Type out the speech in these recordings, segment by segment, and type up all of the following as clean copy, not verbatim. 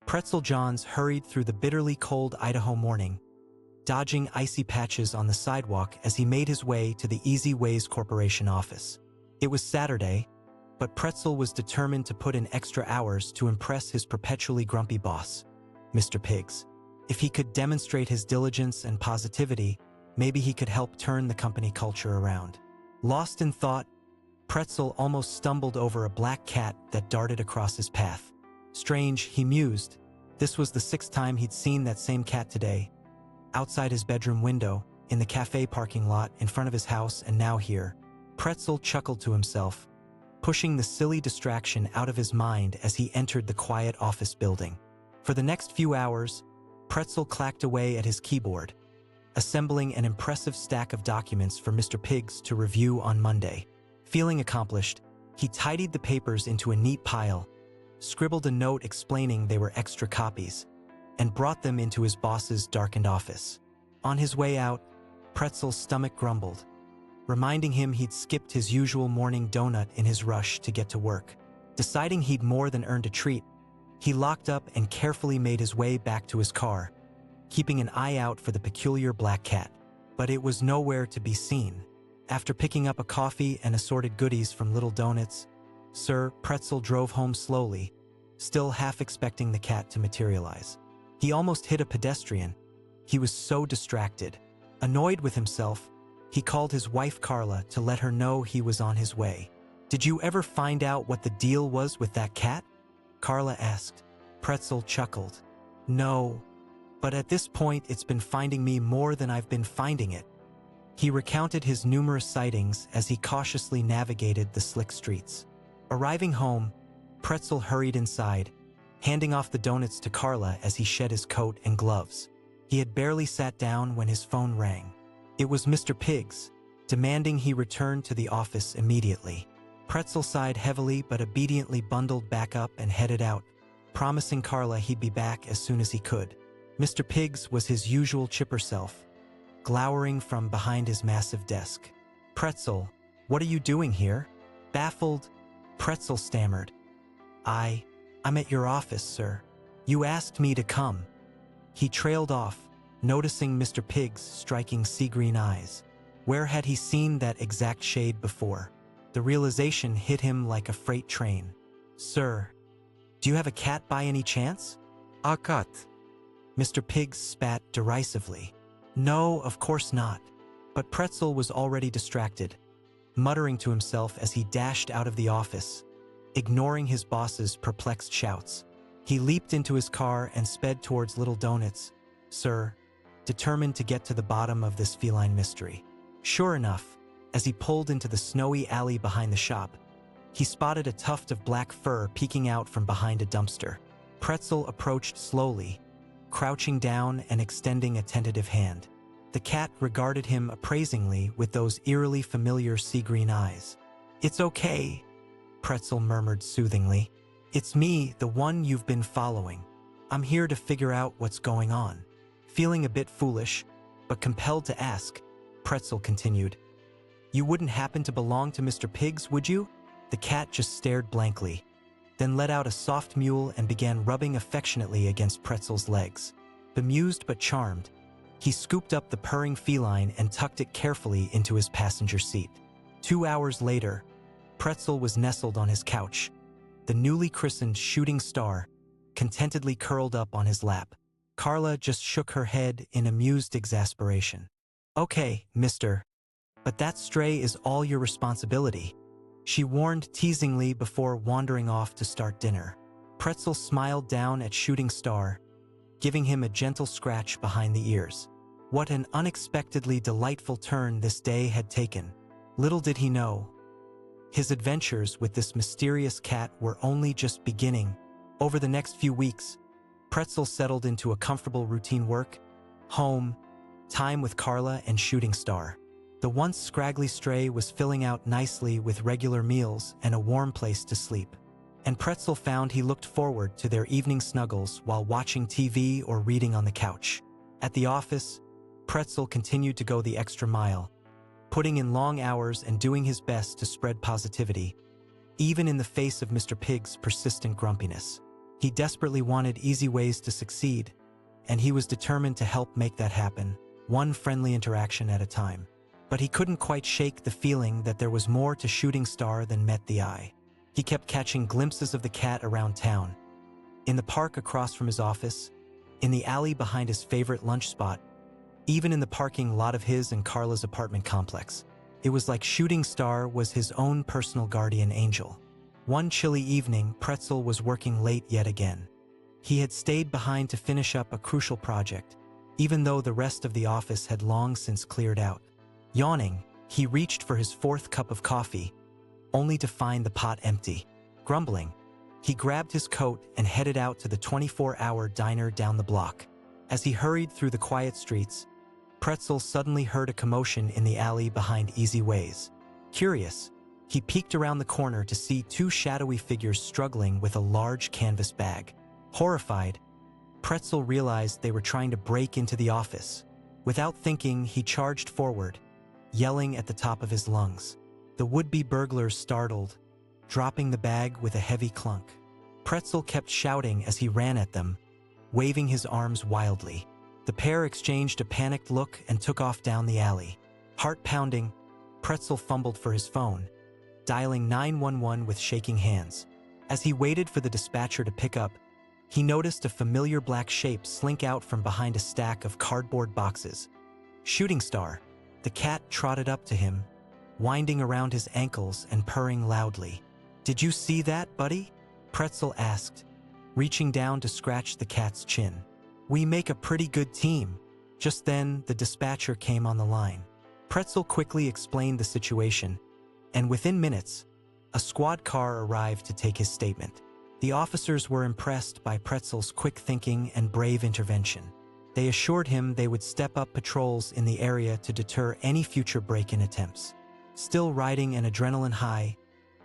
Pretzel Johns hurried through the bitterly cold Idaho morning, dodging icy patches on the sidewalk as he made his way to the Easy Ways Corporation office. It was Saturday, but Pretzel was determined to put in extra hours to impress his perpetually grumpy boss, Mr. Pigs. If he could demonstrate his diligence and positivity, maybe he could help turn the company culture around. Lost in thought, Pretzel almost stumbled over a black cat that darted across his path. Strange, he mused. This was the 6th time he'd seen that same cat today. Outside his bedroom window, in the cafe parking lot, in front of his house, and now here. Pretzel chuckled to himself, pushing the silly distraction out of his mind as he entered the quiet office building. For the next few hours, Pretzel clacked away at his keyboard, assembling an impressive stack of documents for Mr. Pigs to review on Monday. Feeling accomplished, he tidied the papers into a neat pile, scribbled a note explaining they were extra copies, and brought them into his boss's darkened office. On his way out, Pretzel's stomach grumbled, reminding him he'd skipped his usual morning donut in his rush to get to work. Deciding he'd more than earned a treat, he locked up and carefully made his way back to his car, keeping an eye out for the peculiar black cat. But it was nowhere to be seen. After picking up a coffee and assorted goodies from Little Donuts, Sir Pretzel drove home slowly, still half expecting the cat to materialize. He almost hit a pedestrian. He was so distracted. Annoyed with himself, he called his wife Carla to let her know he was on his way. "Did you ever find out what the deal was with that cat?" Carla asked. Pretzel chuckled. "No, but at this point it's been finding me more than I've been finding it." He recounted his numerous sightings as he cautiously navigated the slick streets. Arriving home, Pretzel hurried inside, handing off the donuts to Carla as he shed his coat and gloves. He had barely sat down when his phone rang. It was Mr. Pigs, demanding he return to the office immediately. Pretzel sighed heavily but obediently bundled back up and headed out, promising Carla he'd be back as soon as he could. Mr. Pigs was his usual chipper self, glowering from behind his massive desk. "Pretzel, what are you doing here?" Baffled, Pretzel stammered. I'm at your office, sir. You asked me to come." He trailed off, noticing Mr. Pig's striking sea-green eyes. Where had he seen that exact shade before? The realization hit him like a freight train. "Sir, do you have a cat by any chance?" "A cat?" Mr. Pig spat derisively. "No, of course not." But Pretzel was already distracted, muttering to himself as he dashed out of the office, ignoring his boss's perplexed shouts. He leaped into his car and sped towards Little Donuts, sir, determined to get to the bottom of this feline mystery. Sure enough, as he pulled into the snowy alley behind the shop, he spotted a tuft of black fur peeking out from behind a dumpster. Pretzel approached slowly, crouching down and extending a tentative hand. The cat regarded him appraisingly with those eerily familiar sea-green eyes. "It's okay," Pretzel murmured soothingly. "It's me, the one you've been following. I'm here to figure out what's going on." Feeling a bit foolish, but compelled to ask, Pretzel continued, "You wouldn't happen to belong to Mr. Pigs, would you?" The cat just stared blankly, then let out a soft mewl and began rubbing affectionately against Pretzel's legs. Bemused but charmed, he scooped up the purring feline and tucked it carefully into his passenger seat. 2 hours later, Pretzel was nestled on his couch, the newly christened shooting star contentedly curled up on his lap. Carla just shook her head in amused exasperation. "Okay, mister, but that stray is all your responsibility," she warned teasingly before wandering off to start dinner. Pretzel smiled down at Shooting Star, giving him a gentle scratch behind the ears. What an unexpectedly delightful turn this day had taken. Little did he know, his adventures with this mysterious cat were only just beginning. Over the next few weeks, Pretzel settled into a comfortable routine: work, home, time with Carla and Shooting Star. The once scraggly stray was filling out nicely with regular meals and a warm place to sleep. And Pretzel found he looked forward to their evening snuggles while watching TV or reading on the couch. At the office, Pretzel continued to go the extra mile, putting in long hours and doing his best to spread positivity, even in the face of Mr. Pig's persistent grumpiness. He desperately wanted easy ways to succeed, and he was determined to help make that happen, one friendly interaction at a time. But he couldn't quite shake the feeling that there was more to Shooting Star than met the eye. He kept catching glimpses of the cat around town, in the park across from his office, in the alley behind his favorite lunch spot, even in the parking lot of his and Carla's apartment complex. It was like Shooting Star was his own personal guardian angel. One chilly evening, Pretzel was working late yet again. He had stayed behind to finish up a crucial project, even though the rest of the office had long since cleared out. Yawning, he reached for his fourth cup of coffee, only to find the pot empty. Grumbling, he grabbed his coat and headed out to the 24-hour diner down the block. As he hurried through the quiet streets, Pretzel suddenly heard a commotion in the alley behind Easy Ways. Curious, he peeked around the corner to see two shadowy figures struggling with a large canvas bag. Horrified, Pretzel realized they were trying to break into the office. Without thinking, he charged forward, yelling at the top of his lungs. The would-be burglars startled, dropping the bag with a heavy clunk. Pretzel kept shouting as he ran at them, waving his arms wildly. The pair exchanged a panicked look and took off down the alley. Heart pounding, Pretzel fumbled for his phone, dialing 911 with shaking hands. As he waited for the dispatcher to pick up, he noticed a familiar black shape slink out from behind a stack of cardboard boxes. Shooting Star, the cat, trotted up to him, winding around his ankles and purring loudly. "Did you see that, buddy?" Pretzel asked, reaching down to scratch the cat's chin. "We make a pretty good team." Just then, the dispatcher came on the line. Pretzel quickly explained the situation, and within minutes, a squad car arrived to take his statement. The officers were impressed by Pretzel's quick thinking and brave intervention. They assured him they would step up patrols in the area to deter any future break-in attempts. Still riding an adrenaline high,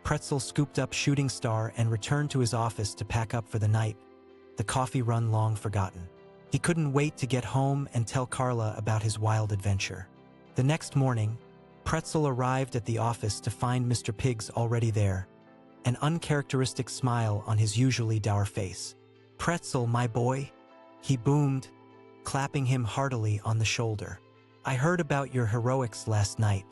Pretzel scooped up Shooting Star and returned to his office to pack up for the night, the coffee run long forgotten. He couldn't wait to get home and tell Carla about his wild adventure. The next morning, Pretzel arrived at the office to find Mr. Pigs already there, an uncharacteristic smile on his usually dour face. "Pretzel, my boy," he boomed, clapping him heartily on the shoulder. "I heard about your heroics last night.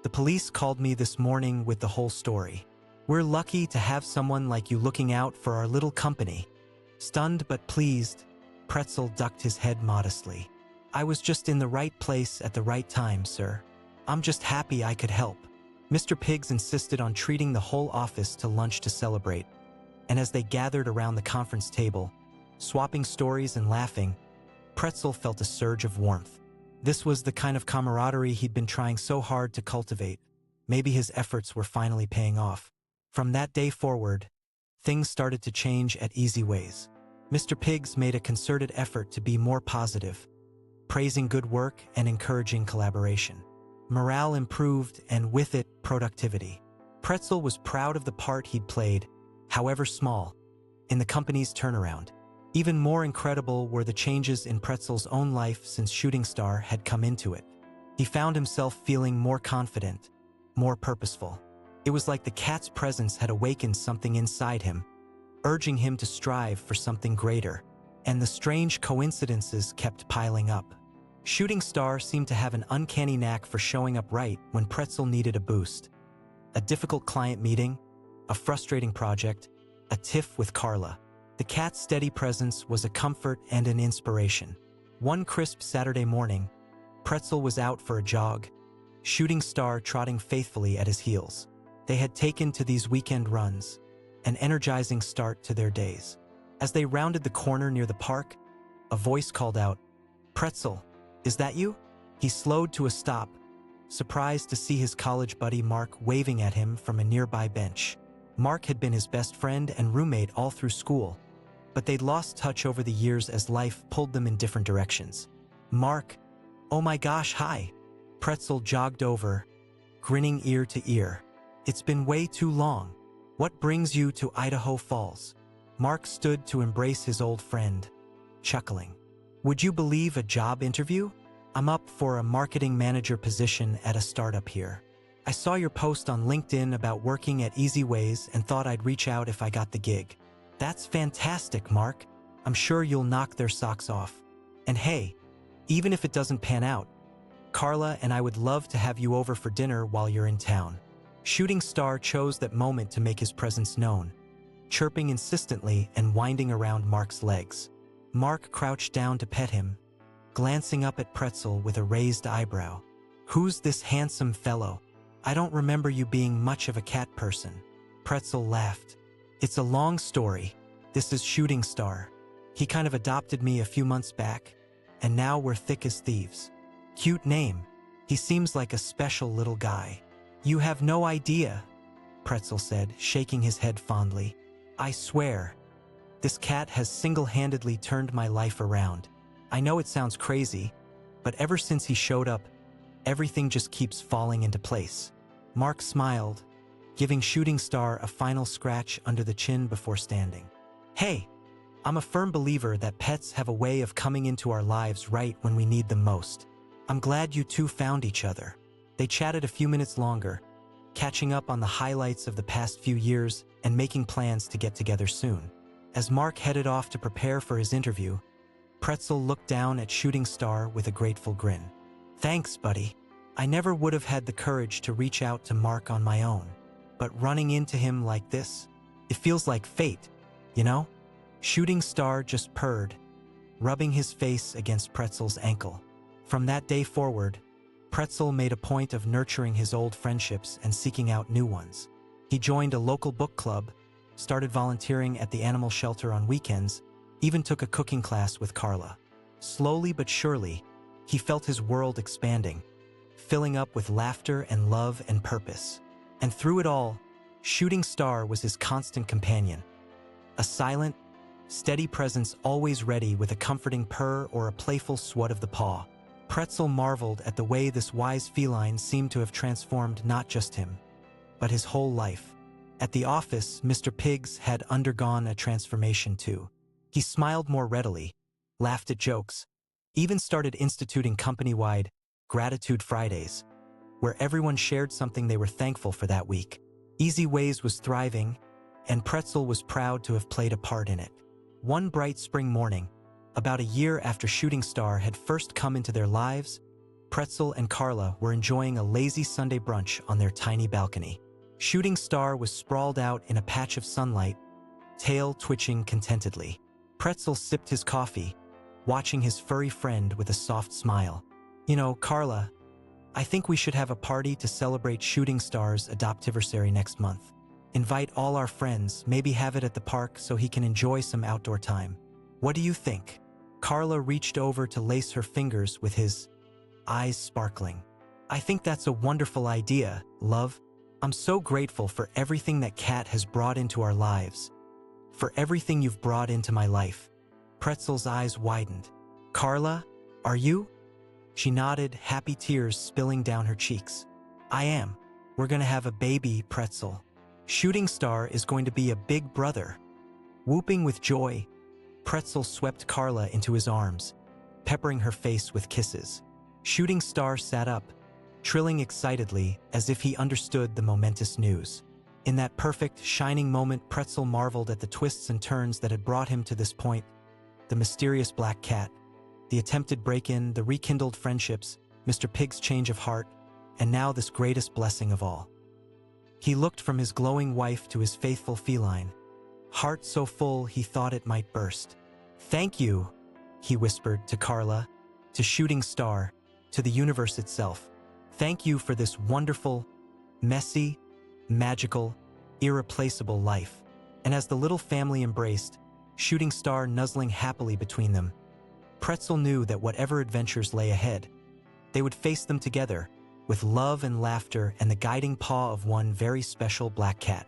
The police called me this morning with the whole story. We're lucky to have someone like you looking out for our little company." Stunned but pleased, Pretzel ducked his head modestly. "I was just in the right place at the right time, sir. I'm just happy I could help." Mr. Pigs insisted on treating the whole office to lunch to celebrate, and as they gathered around the conference table, swapping stories and laughing, Pretzel felt a surge of warmth. This was the kind of camaraderie he'd been trying so hard to cultivate. Maybe his efforts were finally paying off. From that day forward, things started to change at Easy Ways. Mr. Pigs made a concerted effort to be more positive, praising good work and encouraging collaboration. Morale improved, and with it, productivity. Pretzel was proud of the part he'd played, however small, in the company's turnaround. Even more incredible were the changes in Pretzel's own life since Shooting Star had come into it. He found himself feeling more confident, more purposeful. It was like the cat's presence had awakened something inside him, urging him to strive for something greater, and the strange coincidences kept piling up. Shooting Star seemed to have an uncanny knack for showing up right when Pretzel needed a boost. A difficult client meeting, a frustrating project, a tiff with Carla. The cat's steady presence was a comfort and an inspiration. One crisp Saturday morning, Pretzel was out for a jog, Shooting Star trotting faithfully at his heels. They had taken to these weekend runs, an energizing start to their days. As they rounded the corner near the park, a voice called out, "Pretzel, is that you?" He slowed to a stop, surprised to see his college buddy Mark waving at him from a nearby bench. Mark had been his best friend and roommate all through school, but they'd lost touch over the years as life pulled them in different directions. "Mark, oh my gosh, hi." Pretzel jogged over, grinning ear to ear. "It's been way too long. What brings you to Idaho Falls?" Mark stood to embrace his old friend, chuckling. "Would you believe a job interview? I'm up for a marketing manager position at a startup here. I saw your post on LinkedIn about working at Easy Ways and thought I'd reach out if I got the gig." That's fantastic, Mark. I'm sure you'll knock their socks off. And hey, even if it doesn't pan out, Carla and I would love to have you over for dinner while you're in town. Shooting Star chose that moment to make his presence known, chirping insistently and winding around Mark's legs. Mark crouched down to pet him, glancing up at Pretzel with a raised eyebrow. Who's this handsome fellow? I don't remember you being much of a cat person. Pretzel laughed. It's a long story. This is Shooting Star. He kind of adopted me a few months back, and now we're thick as thieves. Cute name. He seems like a special little guy. You have no idea, Pretzel said, shaking his head fondly. I swear, this cat has single-handedly turned my life around. I know it sounds crazy, but ever since he showed up, everything just keeps falling into place. Mark smiled, giving Shooting Star a final scratch under the chin before standing. Hey, I'm a firm believer that pets have a way of coming into our lives right when we need them most. I'm glad you two found each other. They chatted a few minutes longer, catching up on the highlights of the past few years and making plans to get together soon. As Mark headed off to prepare for his interview, Pretzel looked down at Shooting Star with a grateful grin. Thanks, buddy. I never would have had the courage to reach out to Mark on my own, but running into him like this, it feels like fate, you know? Shooting Star just purred, rubbing his face against Pretzel's ankle. From that day forward, Pretzel made a point of nurturing his old friendships and seeking out new ones. He joined a local book club, started volunteering at the animal shelter on weekends, even took a cooking class with Carla. Slowly but surely, he felt his world expanding, filling up with laughter and love and purpose. And through it all, Shooting Star was his constant companion. A silent, steady presence always ready with a comforting purr or a playful swat of the paw. Pretzel marveled at the way this wise feline seemed to have transformed not just him, but his whole life. At the office, Mr. Pigs had undergone a transformation too. He smiled more readily, laughed at jokes, even started instituting company-wide Gratitude Fridays, where everyone shared something they were thankful for that week. Easy Ways was thriving, and Pretzel was proud to have played a part in it. One bright spring morning, about a year after Shooting Star had first come into their lives, Pretzel and Carla were enjoying a lazy Sunday brunch on their tiny balcony. Shooting Star was sprawled out in a patch of sunlight, tail twitching contentedly. Pretzel sipped his coffee, watching his furry friend with a soft smile. You know, Carla, I think we should have a party to celebrate Shooting Star's adoptiversary next month. Invite all our friends, maybe have it at the park so he can enjoy some outdoor time. What do you think? Carla reached over to lace her fingers with his eyes sparkling. I think that's a wonderful idea, love. I'm so grateful for everything that Cat has brought into our lives. For everything you've brought into my life. Pretzel's eyes widened. Carla, are you? She nodded, happy tears spilling down her cheeks. I am. We're gonna have a baby, Pretzel. Shooting Star is going to be a big brother. Whooping with joy, Pretzel swept Carla into his arms, peppering her face with kisses. Shooting Star sat up, trilling excitedly as if he understood the momentous news. In that perfect, shining moment, Pretzel marveled at the twists and turns that had brought him to this point. The mysterious black cat, the attempted break-in, the rekindled friendships, Mr. Pig's change of heart, and now this greatest blessing of all. He looked from his glowing wife to his faithful feline, heart so full he thought it might burst. Thank you, he whispered to Carla, to Shooting Star, to the universe itself. Thank you for this wonderful, messy, magical, irreplaceable life. And as the little family embraced, Shooting Star nuzzling happily between them, Pretzel knew that whatever adventures lay ahead, they would face them together, with love and laughter and the guiding paw of one very special black cat.